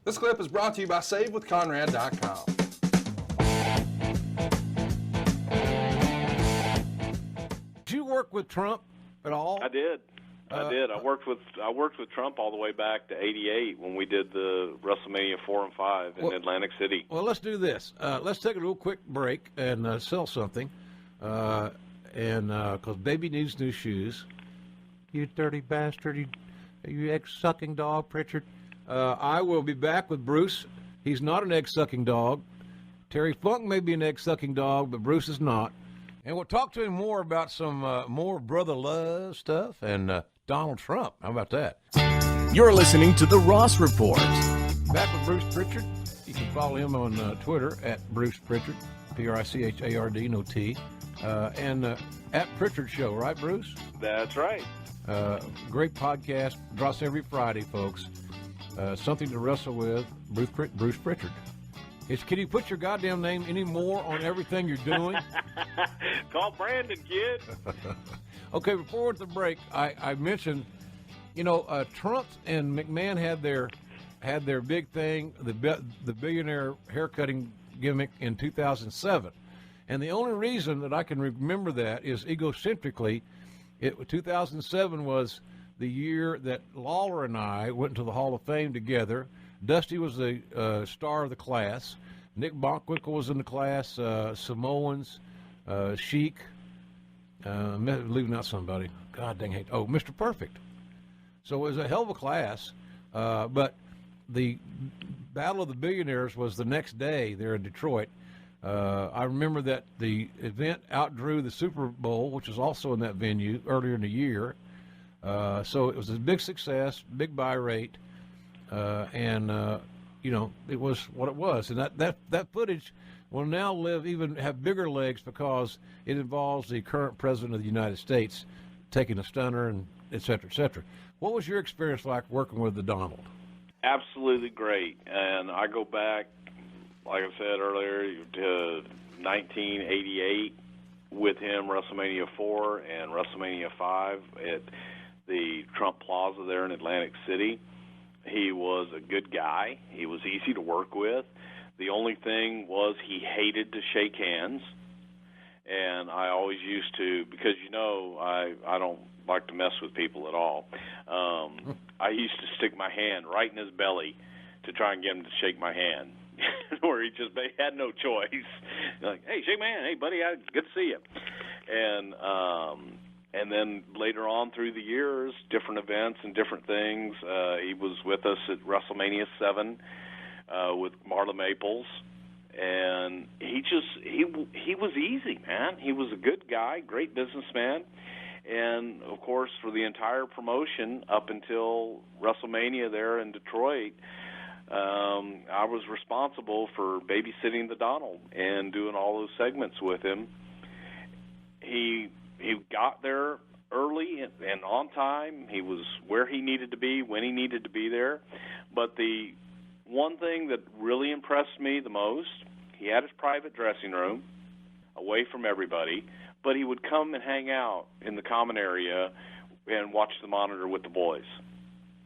This clip is brought to you by SaveWithConrad.com. Did you work with Trump at all? I did. I worked with Trump all the way back to '88 when we did the WrestleMania 4 and 5 in Atlantic City. Well, let's do this. Let's take a real quick break and sell something. Because baby needs new shoes. You dirty bastard! You egg-sucking dog, Prichard. I will be back with Bruce. He's not an egg-sucking dog. Terry Funk may be an egg-sucking dog, but Bruce is not. And we'll talk to him more about some more brother love stuff and Donald Trump. How about that? You're listening to The Ross Report. Back with Bruce Prichard. You can follow him on Twitter at Bruce Prichard, Prichard, no T. And at Prichard Show, right, Bruce? That's right. Great podcast. Drops every Friday, folks. Something to wrestle with. Bruce Prichard. Can you put your goddamn name anymore on everything you're doing? Call Brandon, kid. Okay, before we went to the break, I mentioned, Trump and McMahon had their big thing, the billionaire haircutting gimmick in 2007. And the only reason that I can remember that is egocentrically, 2007 was the year that Lawler and I went into the Hall of Fame together. Dusty was the star of the class. Nick Bockwinkel was in the class. Samoans, Sheik. Leaving out somebody. God dang it. Oh, Mr. Perfect. So it was a hell of a class. But the Battle of the Billionaires was the next day there in Detroit. I remember that the event outdrew the Super Bowl, which was also in that venue earlier in the year. So it was a big success, big buy rate, and it was what it was. And that footage will now have bigger legs because it involves the current president of the United States taking a stunner and et cetera, et cetera. What was your experience like working with the Donald? Absolutely great. And I go back, like I said earlier, to 1988 with him, WrestleMania 4 and WrestleMania 5 at the Trump Plaza there in Atlantic City. He was a good guy. He was easy to work with. The only thing was he hated to shake hands. And I always used to, because, I don't like to mess with people at all. I used to stick my hand right in his belly to try and get him to shake my hand, where he had no choice. Like, hey, shake my hand. Hey, buddy, good to see you. And then later on through the years, different events and different things. He was with us at WrestleMania 7 with Marla Maples. And he was easy, man. He was a good guy, great businessman. And, of course, for the entire promotion up until WrestleMania there in Detroit, I was responsible for babysitting the Donald and doing all those segments with him. He got there early and on time. He was where he needed to be, when he needed to be there. But the one thing that really impressed me the most, he had his private dressing room away from everybody, but he would come and hang out in the common area and watch the monitor with the boys.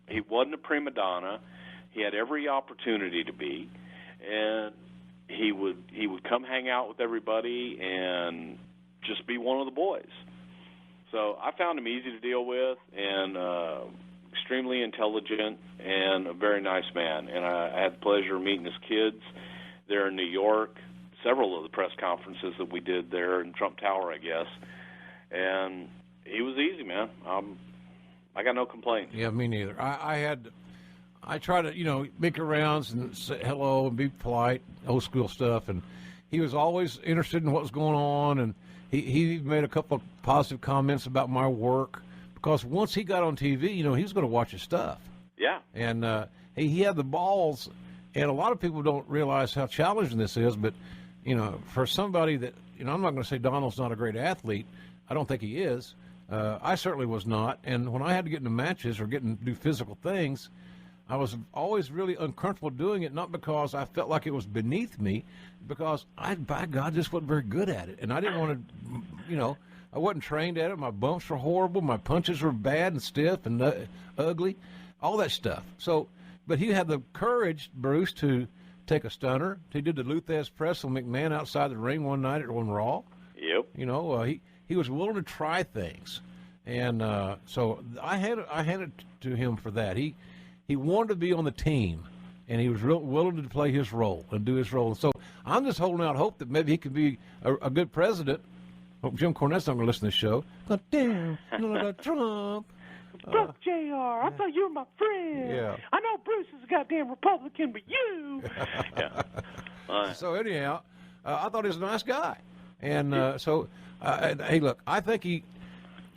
He wasn't a prima donna. He had every opportunity to be, and he would come hang out with everybody and just be one of the boys. So I found him easy to deal with and extremely intelligent and a very nice man. And I had the pleasure of meeting his kids there in New York, several of the press conferences that we did there in Trump Tower, I guess. And he was easy, man. I got no complaints. Yeah, me neither. I try to, make rounds and say hello and be polite, old school stuff. And he was always interested in what was going on. And he made a couple of positive comments about my work because once he got on TV, he was going to watch his stuff. Yeah. And he had the balls. And a lot of people don't realize how challenging this is. But, for somebody that, I'm not going to say Donald's not a great athlete. I don't think he is. I certainly was not. And when I had to get into matches or do physical things, I was always really uncomfortable doing it, not because I felt like it was beneath me, because by God, just wasn't very good at it. And I didn't want to, I wasn't trained at it. My bumps were horrible. My punches were bad and stiff and ugly, all that stuff. So, but he had the courage, Bruce, to take a stunner. He did the Luthez press on McMahon outside the ring one night on Raw. Yep. You know, he was willing to try things, and so I handed to him for that. He wanted to be on the team, and he was willing to play his role and do his role. So I'm just holding out hope that maybe he could be a good president. Hope Jim Cornette's not going to listen to this show. But damn, you know, like Trump. Look, JR, I thought you were my friend. Yeah. I know Bruce is a goddamn Republican, but you. Yeah. So anyhow, I thought he was a nice guy. And hey, look, I think he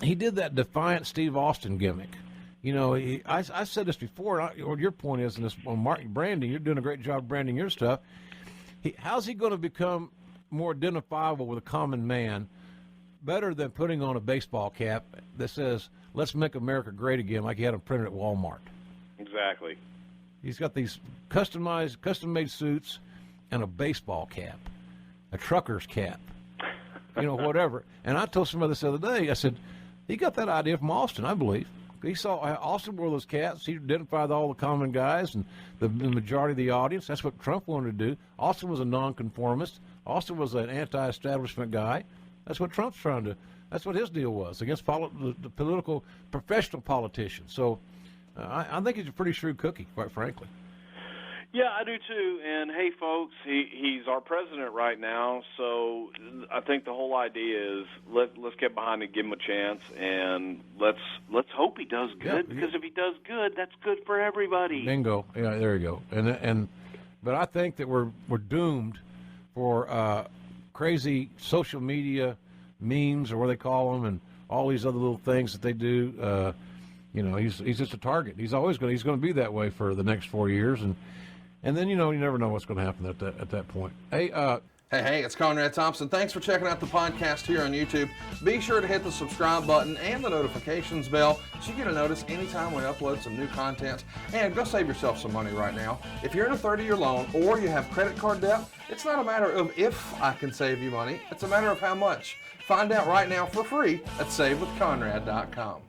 did that defiant Steve Austin gimmick. You know, I said this before. What your point is in this on branding, you're doing a great job branding your stuff. How's he going to become more identifiable with a common man better than putting on a baseball cap that says, "Let's make America great again," like he had them printed at Walmart? Exactly. He's got these custom-made suits and a baseball cap, a trucker's cap, you know, whatever. And I told somebody this the other day, I said, he got that idea from Austin, I believe. He saw Austin wore those caps. He identified all the common guys and the majority of the audience. That's what Trump wanted to do. Austin was a nonconformist. Austin was an anti-establishment guy. That's what Trump's trying to. That's what his deal was against the political, professional politicians. So I think he's a pretty shrewd cookie, quite frankly. Yeah, I do too. And hey, folks, he's our president right now. So I think the whole idea is let's get behind and give him a chance, and let's hope he does good. Yeah. Because if he does good, that's good for everybody. Bingo. Yeah, there you go. But I think that we're doomed for crazy social media memes, or what they call them, and all these other little things that they do. You know, he's just a target. He's going to be that way for the next 4 years, and then, you know, you never know what's going to happen at that point. Hey, Hey, it's Conrad Thompson. Thanks for checking out the podcast here on YouTube. Be sure to hit the subscribe button and the notifications bell so you get a notice anytime we upload some new content. And go save yourself some money right now. If you're in a 30-year loan or you have credit card debt, it's not a matter of if I can save you money. It's a matter of how much. Find out right now for free at SaveWithConrad.com.